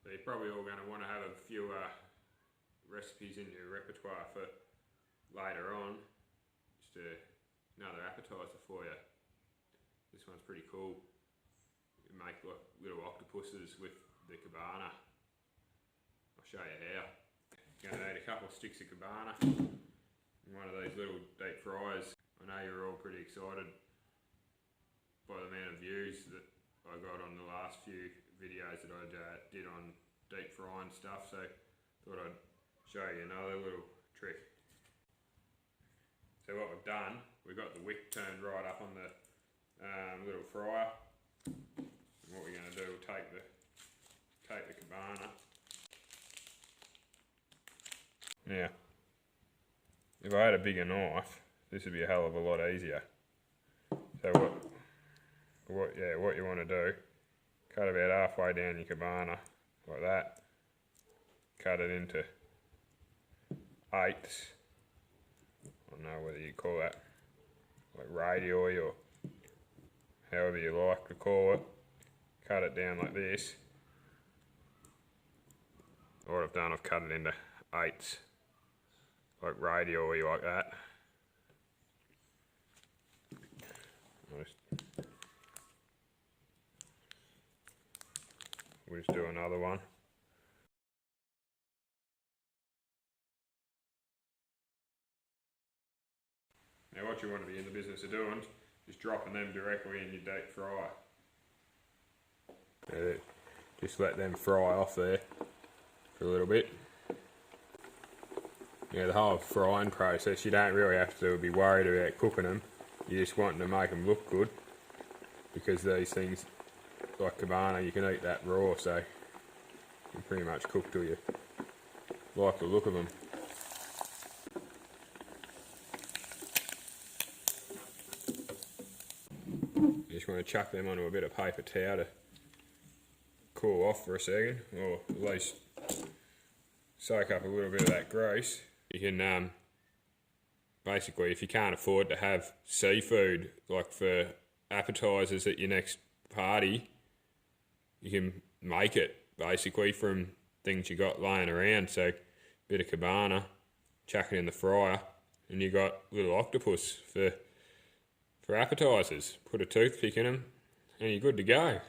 So you're probably all going to want to have a few recipes in your repertoire for later on. Just another appetizer for you. This one's pretty cool. You make like little octopuses with the cabana. I'll show you how. You're going to need a couple of sticks of cabana and one of these little deep fryers. I know you're all pretty excited by the amount of views that I got on the last few videos that I did on deep frying stuff, so thought I'd show you another little trick. So what we've done, we've got the wick turned right up on the little fryer, and what we're going to do, we'll take the cabana. Now, if I had a bigger knife, this would be a hell of a lot easier. So what you want to do, cut about halfway down your cabana, like that. Cut it into eighths. I don't know whether you call that like radii or however you like to call it. Cut it down like this. What I've done, I've cut it into eighths, like radii like that. We'll just do another one. Now what you want to be in the business of doing is dropping them directly in your deep fryer. Just let them fry off there for a little bit. Yeah, the whole frying process, you don't really have to be worried about cooking them. You just want to make them look good, because these things, like cabana, you can eat that raw, so you can pretty much cook till you like the look of them. You just want to chuck them onto a bit of paper towel to cool off for a second, or at least soak up a little bit of that grease. You can basically, if you can't afford to have seafood like for appetizers at your next party, you can make it basically from things you got laying around. So a bit of cabana, chuck it in the fryer, and you got little octopus for appetizers. Put a toothpick in them and you're good to go.